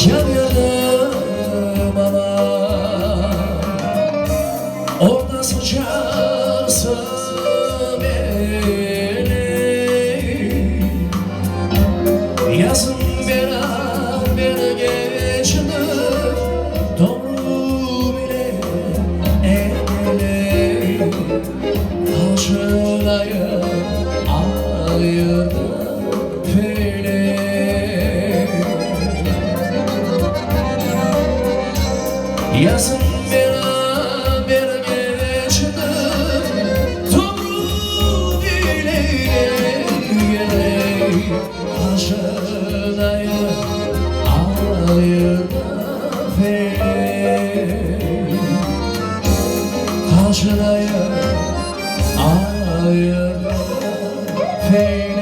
yanıyorum ama orada sıçarsın beni. Yazın beraber geçti, doğru bile ele karşılayıp ayırdı felek. Yazın beraber geçti, doğru bile ele karşılayıp ayırdı felek. Karşılayıp ayırdı felek.